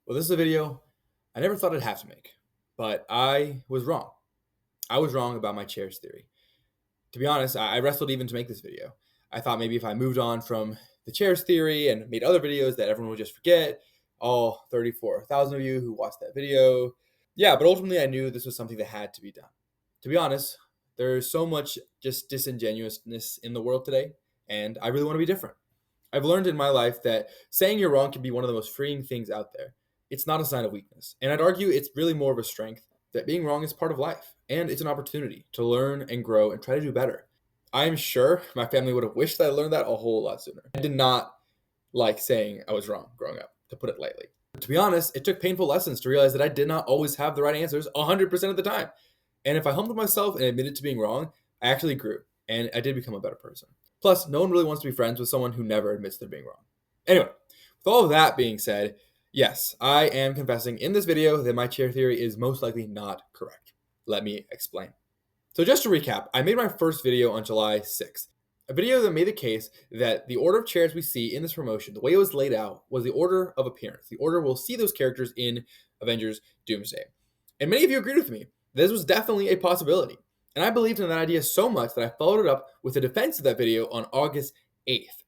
Well, this is a video I never thought I'd have to make, but I was wrong. I was wrong about my chairs theory. To be honest, I wrestled even to make this video. I thought maybe if I moved on from the chairs theory and made other videos that everyone would just forget, all 34,000 of you who watched that video. Yeah, but ultimately I knew this was something that had to be done. To be honest, there's so much just disingenuousness in the world today, and I really want to be different. I've learned in my life that saying you're wrong can be one of the most freeing things out there. It's not a sign of weakness. And I'd argue it's really more of a strength that being wrong is part of life. And it's an opportunity to learn and grow and try to do better. I'm sure my family would have wished that I learned that a whole lot sooner. I did not like saying I was wrong growing up, to put it lightly. But to be honest, it took painful lessons to realize that I did not always have the right answers 100% of the time. And if I humbled myself and admitted to being wrong, I actually grew. And I did become a better person. Plus, no one really wants to be friends with someone who never admits they're being wrong. Anyway, with all of that being said, yes, I am confessing in this video that my chair theory is most likely not correct. Let me explain. So just to recap, I made my first video on July 6th. A video that made the case that the order of chairs we see in this promotion, the way it was laid out, was the order of appearance. The order we'll see those characters in Avengers Doomsday. And many of you agreed with me. This was definitely a possibility. And I believed in that idea so much that I followed it up with a defense of that video on August 8th.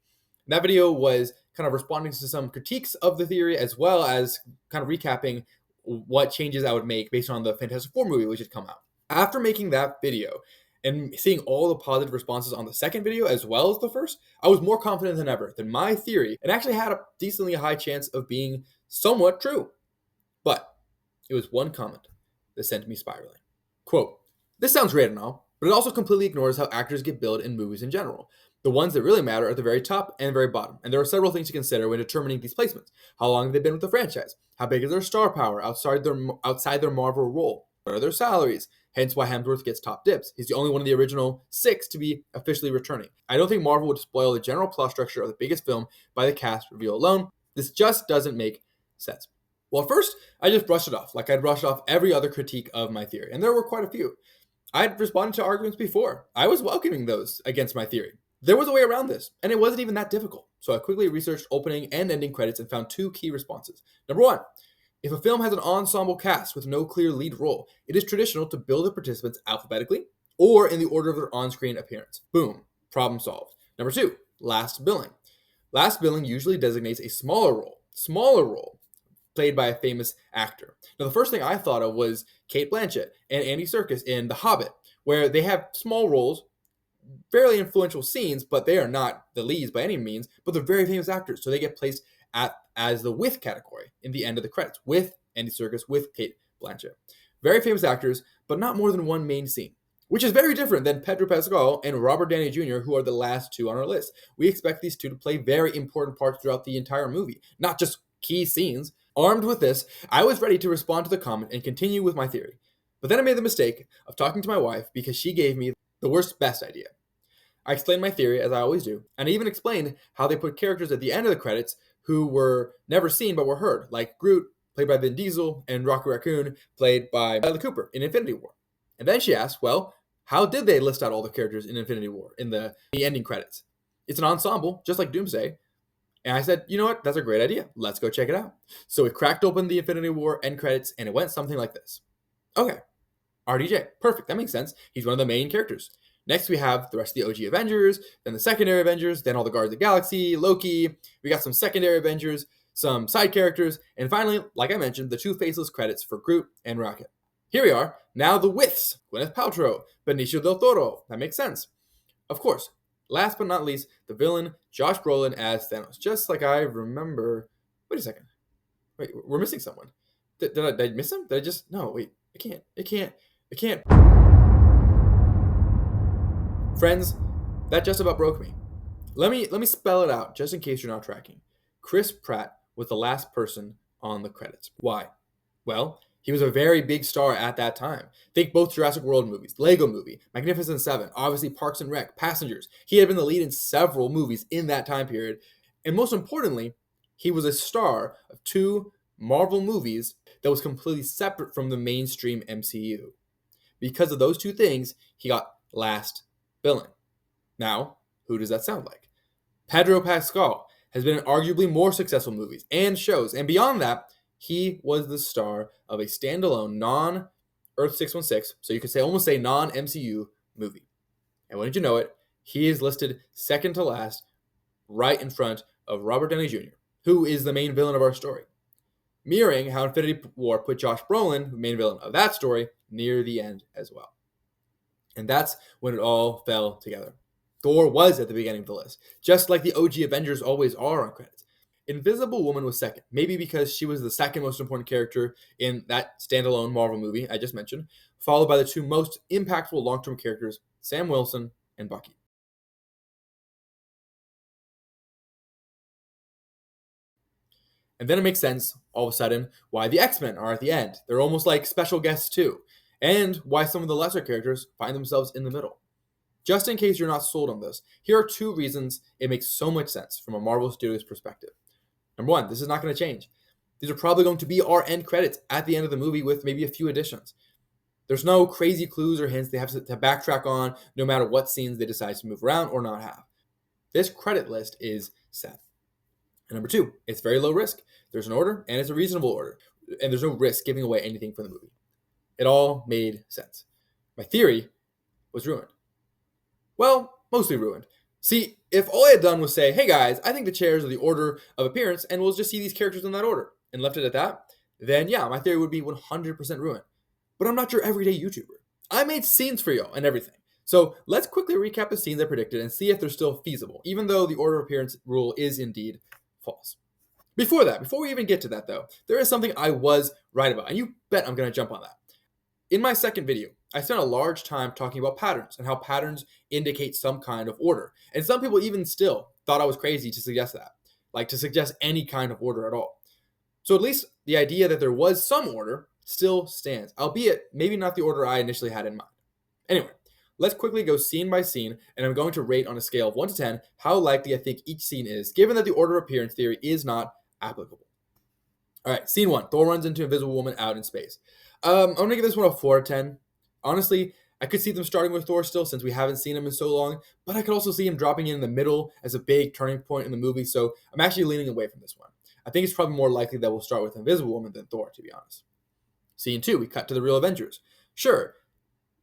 That video was kind of responding to some critiques of the theory, as well as kind of recapping what changes I would make based on the Fantastic Four movie, which had come out. After making that video and seeing all the positive responses on the second video, as well as the first, I was more confident than ever that my theory, it actually had a decently high chance of being somewhat true. But it was one comment that sent me spiraling. Quote, "This sounds great and all, but it also completely ignores how actors get billed in movies in general. The ones that really matter are at the very top and very bottom, and there are several things to consider when determining these placements. How long have they been with the franchise? How big is their star power outside their Marvel role? What are their salaries? Hence why Hemsworth gets top dibs. He's the only one of the original 6 to be officially returning. I don't think Marvel would spoil the general plot structure of the biggest film by the cast reveal alone. This just doesn't make sense." Well, at first, I just brushed it off, like I'd brushed off every other critique of my theory, and there were quite a few. I'd responded to arguments before. I was welcoming those against my theory. There was a way around this, and it wasn't even that difficult. So I quickly researched opening and ending credits and found 2 key responses. Number 1, if a film has an ensemble cast with no clear lead role, it is traditional to bill the participants alphabetically or in the order of their on-screen appearance. Boom, problem solved. Number 2, last billing. Last billing usually designates a smaller role, played by a famous actor. Now, the first thing I thought of was Cate Blanchett and Andy Serkis in The Hobbit, where they have small roles, fairly influential scenes, but they are not the leads by any means, but they're very famous actors, so they get placed as the with category in the end of the credits, with Andy Serkis, with Cate Blanchett. Very famous actors, but not more than one main scene, which is very different than Pedro Pascal and Robert Downey Jr., who are the last 2 on our list. We expect these 2 to play very important parts throughout the entire movie, not just key scenes. Armed with this, I was ready to respond to the comment and continue with my theory. But then I made the mistake of talking to my wife because she gave me the worst best idea. I explained my theory, as I always do, and I even explained how they put characters at the end of the credits who were never seen but were heard, like Groot, played by Vin Diesel, and Rocket Raccoon, played by Bradley Cooper in Infinity War. And then she asked, well, how did they list out all the characters in Infinity War in the ending credits? It's an ensemble, just like Doomsday. And I said, you know what? That's a great idea. Let's go check it out. So we cracked open the Infinity War end credits, and it went something like this. Okay, RDJ. Perfect. That makes sense. He's one of the main characters. Next, we have the rest of the OG Avengers, then the secondary Avengers, then all the Guardians of the Galaxy, Loki. We got some secondary Avengers, some side characters, and finally, like I mentioned, the 2 faceless credits for Groot and Rocket. Here we are. Now the withs. Gwyneth Paltrow, Benicio del Toro. That makes sense. Of course, last but not least, the villain, Josh Brolin as Thanos. Just like I remember... Wait a second. Wait, we're missing someone. Did I miss him? Did I just... No, wait. I can't. Friends, that just about broke me. Let me spell it out, just in case you're not tracking. Chris Pratt was the last person on the credits. Why? Well, he was a very big star at that time. Think both Jurassic World movies, Lego Movie, Magnificent Seven, obviously Parks and Rec, Passengers. He had been the lead in several movies in that time period. And most importantly, he was a star of 2 Marvel movies that was completely separate from the mainstream MCU. Because of those 2 things, he got last billing. Now, who does that sound like? Pedro Pascal has been in arguably more successful movies and shows, and beyond that, he was the star of a standalone non-Earth 616, so you could say almost say non-MCU movie. And wouldn't you know it, he is listed second to last, right in front of Robert Downey Jr., who is the main villain of our story. Mirroring how Infinity War put Josh Brolin, the main villain of that story, near the end as well. And that's when it all fell together. Thor was at the beginning of the list, just like the OG Avengers always are on credits. Invisible Woman was second, maybe because she was the second most important character in that standalone Marvel movie I just mentioned, followed by the two most impactful long-term characters, Sam Wilson and Bucky. And then it makes sense, all of a sudden, why the X-Men are at the end. They're almost like special guests too, and why some of the lesser characters find themselves in the middle. Just in case you're not sold on this, here are two reasons it makes so much sense from a Marvel Studios perspective. Number one, this is not going to change. These are probably going to be our end credits at the end of the movie with maybe a few additions. There's no crazy clues or hints they have to backtrack on no matter what scenes they decide to move around or not have. This credit list is set. And number two, it's very low risk. There's an order, and it's a reasonable order. And there's no risk giving away anything for the movie. It all made sense. My theory was ruined. Well, mostly ruined. See, if all I had done was say, hey guys, I think the chairs are the order of appearance, and we'll just see these characters in that order, and left it at that, then yeah, my theory would be 100% ruined. But I'm not your everyday YouTuber. I made scenes for y'all and everything. So let's quickly recap the scenes I predicted and see if they're still feasible, even though the order of appearance rule is indeed false. Before we even get to that though, there is something I was right about, and you bet I'm going to jump on that. In my second video, I spent a large time talking about patterns and how patterns indicate some kind of order. And some people even still thought I was crazy to suggest that, like to suggest any kind of order at all. So at least the idea that there was some order still stands, albeit maybe not the order I initially had in mind. Anyway, let's quickly go scene by scene, and I'm going to rate on a scale of 1 to 10 how likely I think each scene is, given that the order of appearance theory is not applicable. All right, scene 1, Thor runs into Invisible Woman out in space. I'm going to give this one a 4 out of 10. Honestly, I could see them starting with Thor still since we haven't seen him in so long, but I could also see him dropping in the middle as a big turning point in the movie, so I'm actually leaning away from this one. I think it's probably more likely that we'll start with Invisible Woman than Thor, to be honest. Scene 2, we cut to the real Avengers. Sure,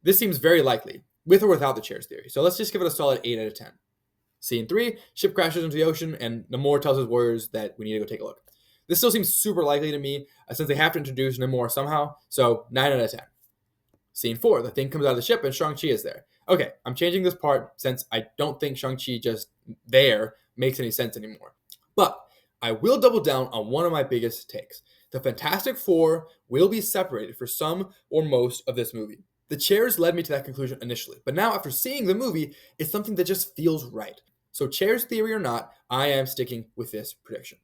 this seems very likely, with or without the chairs theory, so let's just give it a solid 8 out of 10. Scene 3, ship crashes into the ocean, and Namor tells his warriors that we need to go take a look. This still seems super likely to me, since they have to introduce Namor somehow, so 9 out of 10. Scene 4, the Thing comes out of the ship and Shang-Chi is there. Okay, I'm changing this part since I don't think Shang-Chi just there makes any sense anymore. But I will double down on one of my biggest takes. The Fantastic Four will be separated for some or most of this movie. The chairs led me to that conclusion initially, but now after seeing the movie, it's something that just feels right. So chairs theory or not, I am sticking with this prediction.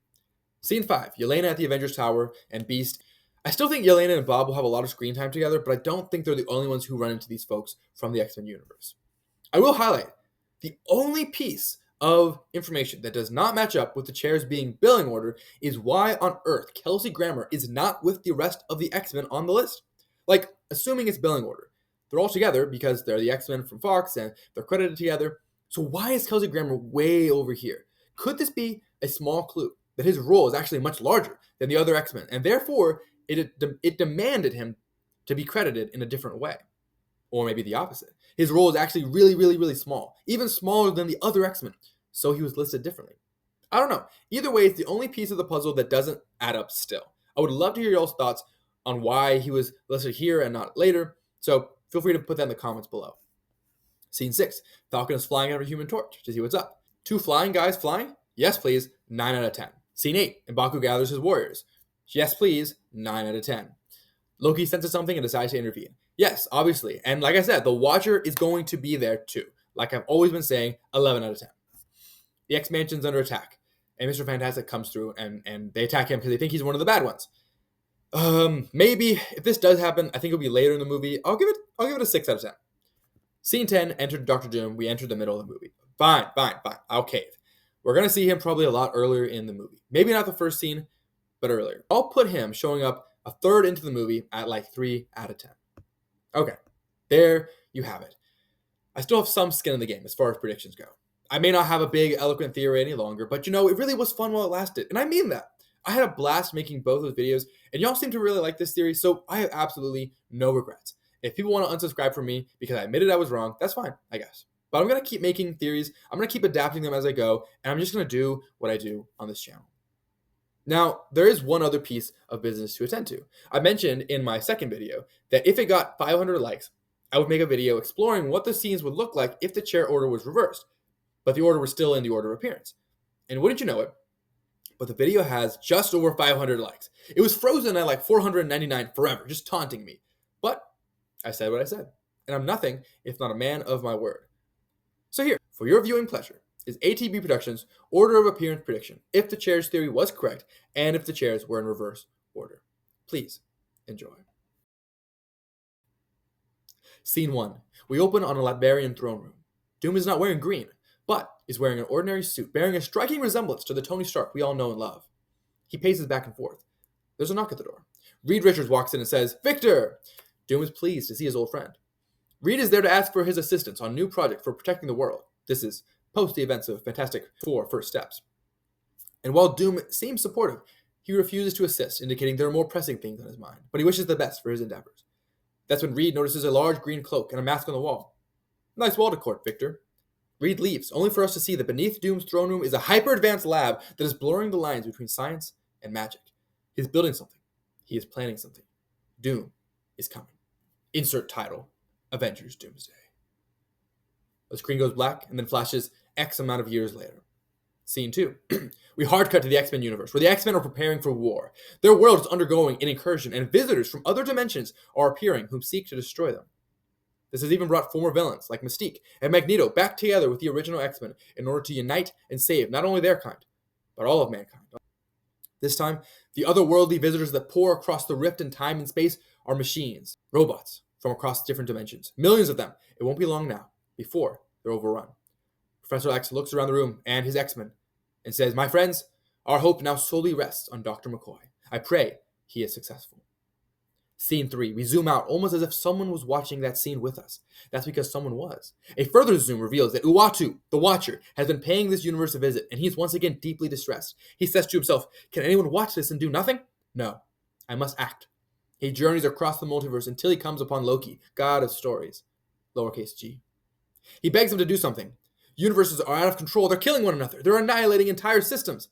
Scene 5, Yelena at the Avengers Tower and Beast. I still think Yelena and Bob will have a lot of screen time together, but I don't think they're the only ones who run into these folks from the X-Men universe. I will highlight, the only piece of information that does not match up with the chairs being billing order is why on earth Kelsey Grammer is not with the rest of the X-Men on the list. Like, assuming it's billing order. They're all together because they're the X-Men from Fox and they're credited together. So why is Kelsey Grammer way over here? Could this be a small clue that his role is actually much larger than the other X-Men, and therefore it demanded him to be credited in a different way? Or maybe the opposite. His role is actually really, really, really small, even smaller than the other X-Men, so he was listed differently. I don't know. Either way, it's the only piece of the puzzle that doesn't add up still. I would love to hear y'all's thoughts on why he was listed here and not later, so feel free to put that in the comments below. Scene 6, Falcon is flying over Human Torch to see what's up. 2 flying guys flying? Yes, please, 9 out of 10. Scene 8, M'Baku gathers his warriors. Yes, please, 9 out of 10. Loki senses something and decides to intervene. Yes, obviously, and like I said, the Watcher is going to be there too. Like I've always been saying, 11 out of 10. The X-Mansion's under attack, and Mr. Fantastic comes through, and they attack him because they think he's one of the bad ones. Maybe, if this does happen, I think it'll be later in the movie. I'll give it a 6 out of 10. Scene 10, entered Dr. Doom. We entered the middle of the movie. Fine. I'll cave. We're going to see him probably a lot earlier in the movie. Maybe not the first scene, but earlier. I'll put him showing up a third into the movie at like 3 out of 10. Okay, there you have it. I still have some skin in the game as far as predictions go. I may not have a big, eloquent theory any longer, but it really was fun while it lasted. And I mean that. I had a blast making both those videos, and y'all seem to really like this theory, so I have absolutely no regrets. If people want to unsubscribe from me because I admitted I was wrong, that's fine, I guess. But I'm going to keep making theories, I'm going to keep adapting them as I go, and I'm just going to do what I do on this channel. Now, there is one other piece of business to attend to. I mentioned in my second video that if it got 500 likes, I would make a video exploring what the scenes would look like if the chair order was reversed, but the order was still in the order of appearance. And wouldn't you know it, but the video has just over 500 likes. It was frozen at like 499 forever, just taunting me. But I said what I said, and I'm nothing if not a man of my word. So here, for your viewing pleasure, is ATB Productions' order of appearance prediction, if the chairs theory was correct, and if the chairs were in reverse order. Please enjoy. Scene 1. We open on a Latbarian throne room. Doom is not wearing green, but is wearing an ordinary suit, bearing a striking resemblance to the Tony Stark we all know and love. He paces back and forth. There's a knock at the door. Reed Richards walks in and says, "Victor!" Doom is pleased to see his old friend. Reed is there to ask for his assistance on a new project for protecting the world. This is post the events of Fantastic Four First Steps. And while Doom seems supportive, he refuses to assist, indicating there are more pressing things on his mind, but he wishes the best for his endeavors. That's when Reed notices a large green cloak and a mask on the wall. "Nice wall decor, Victor." Reed leaves, only for us to see that beneath Doom's throne room is a hyper-advanced lab that is blurring the lines between science and magic. He is building something. He is planning something. Doom is coming. Insert title, Avengers Doomsday. The screen goes black and then flashes X amount of years later. Scene 2. We hard cut to the X-Men universe, where the X-Men are preparing for war. Their world is undergoing an incursion, and visitors from other dimensions are appearing whom seek to destroy them. This has even brought former villains like Mystique and Magneto back together with the original X-Men in order to unite and save not only their kind, but all of mankind. This time, the otherworldly visitors that pour across the rift in time and space are machines, robots from across different dimensions. Millions of them. It won't be long now, before they're overrun. Professor X looks around the room and his X-Men and says, "My friends, our hope now solely rests on Dr. McCoy. I pray he is successful." Scene 3. We zoom out almost as if someone was watching that scene with us. That's because someone was. A further zoom reveals that Uatu, the Watcher, has been paying this universe a visit, and he is once again deeply distressed. He says to himself, "Can anyone watch this and do nothing? No, I must act." He journeys across the multiverse until he comes upon Loki, god of stories, lowercase g. He begs him to do something. Universes are out of control. They're killing one another. They're annihilating entire systems.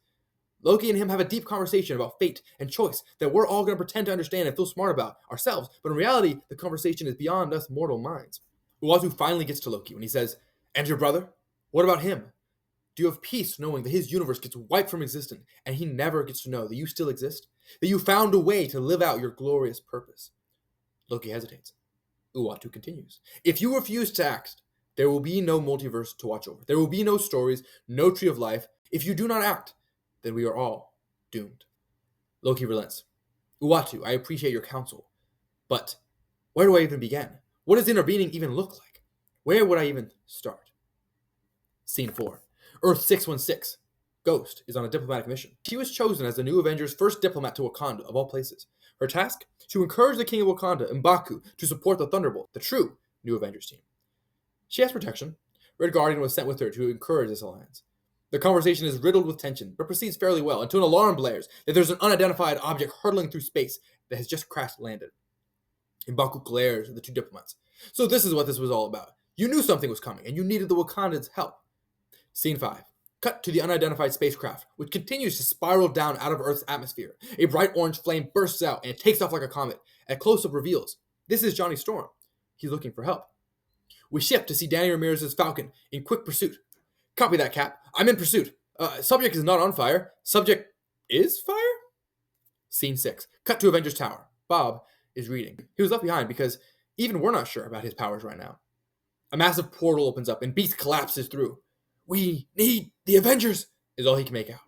Loki and him have a deep conversation about fate and choice that we're all going to pretend to understand and feel smart about ourselves, but in reality, the conversation is beyond us mortal minds. Uatu finally gets to Loki when he says, "And your brother? What about him? Do you have peace knowing that his universe gets wiped from existence and he never gets to know that you still exist? That you found a way to live out your glorious purpose?" Loki hesitates. Uatu continues, "If you refuse to act, there will be no multiverse to watch over. There will be no stories, no tree of life. If you do not act, then we are all doomed." Loki relents. "Uatu, I appreciate your counsel, but where do I even begin? What does intervening even look like? Where would I even start?" Scene 4. Earth 616. Ghost is on a diplomatic mission. She was chosen as the new Avengers' first diplomat to Wakanda, of all places. Her task? To encourage the King of Wakanda, M'Baku, to support the Thunderbolt, the true new Avengers team. She has protection. Red Guardian was sent with her to encourage this alliance. The conversation is riddled with tension, but proceeds fairly well until an alarm blares that there's an unidentified object hurtling through space that has just crash landed. M'Baku glares at the two diplomats. "So this is what this was all about. You knew something was coming, and you needed the Wakandans' help." Scene 5. Cut to the unidentified spacecraft, which continues to spiral down out of Earth's atmosphere. A bright orange flame bursts out, and it takes off like a comet. A close-up reveals, this is Johnny Storm. He's looking for help. We shift to see Danny Ramirez's Falcon in quick pursuit. "Copy that, Cap. I'm in pursuit. Subject is not on fire. Subject is fire?" Scene 6. Cut to Avengers Tower. Bob is reading. He was left behind because even we're not sure about his powers right now. A massive portal opens up and Beast collapses through. "We need the Avengers," is all he can make out.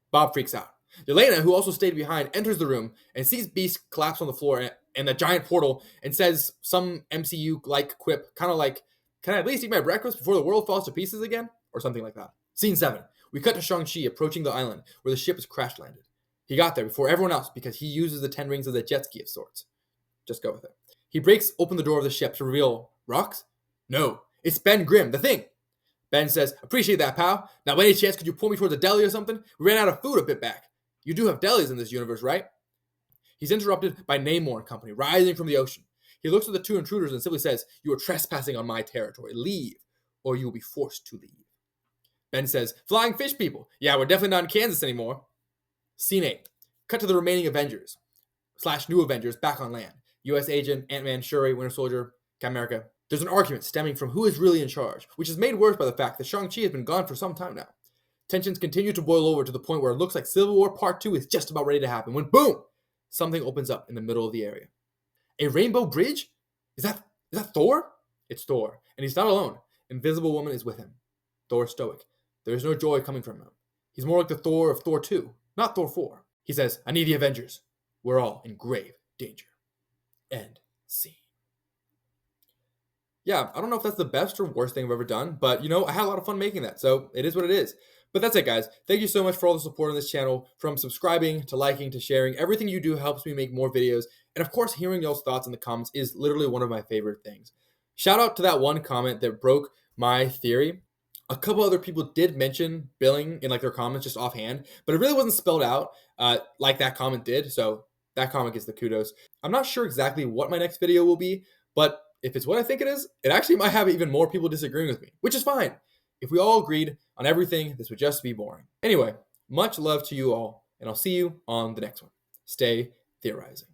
Bob freaks out. Yelena, who also stayed behind, enters the room and sees Beast collapse on the floor and the giant portal and says some MCU-like quip, kind of like, "Can I at least eat my breakfast before the world falls to pieces again?" Or something like that. Scene 7. We cut to Shang-Chi approaching the island where the ship is crash landed. He got there before everyone else because he uses the 10 rings as a jet ski of sorts. Just go with it. He breaks open the door of the ship to reveal Rocks? No, it's Ben Grimm, the Thing. Ben says, "Appreciate that, pal. Now, by any chance, could you pull me towards a deli or something? We ran out of food a bit back." You do have delis in this universe, right? He's interrupted by Namor and company, rising from the ocean. He looks at the two intruders and simply says, "You are trespassing on my territory. Leave, or you will be forced to leave." Ben says, "Flying fish people. Yeah, we're definitely not in Kansas anymore." Scene 8. Cut to the remaining Avengers / new Avengers back on land. U.S. Agent, Ant-Man, Shuri, Winter Soldier, Captain America. There's an argument stemming from who is really in charge, which is made worse by the fact that Shang-Chi has been gone for some time now. Tensions continue to boil over to the point where it looks like Civil War Part 2 is just about ready to happen when, boom, something opens up in the middle of the area. A rainbow bridge? Is that Thor? It's Thor, and he's not alone. Invisible Woman is with him. Thor is stoic. There is no joy coming from him. He's more like the Thor of Thor 2, not Thor 4. He says, "I need the Avengers. We're all in grave danger." End scene. Yeah, I don't know if that's the best or worst thing I've ever done, but I had a lot of fun making that, so it is what it is. But that's it, guys. Thank you so much for all the support on this channel, from subscribing to liking to sharing. Everything you do helps me make more videos, and of course, hearing y'all's thoughts in the comments is literally one of my favorite things. Shout out to that one comment that broke my theory. A couple other people did mention billing in their comments just offhand, but it really wasn't spelled out like that comment did, so that comment gets the kudos. I'm not sure exactly what my next video will be, but if it's what I think it is, it actually might have even more people disagreeing with me, which is fine. If we all agreed on everything, this would just be boring. Anyway, much love to you all, and I'll see you on the next one. Stay theorizing.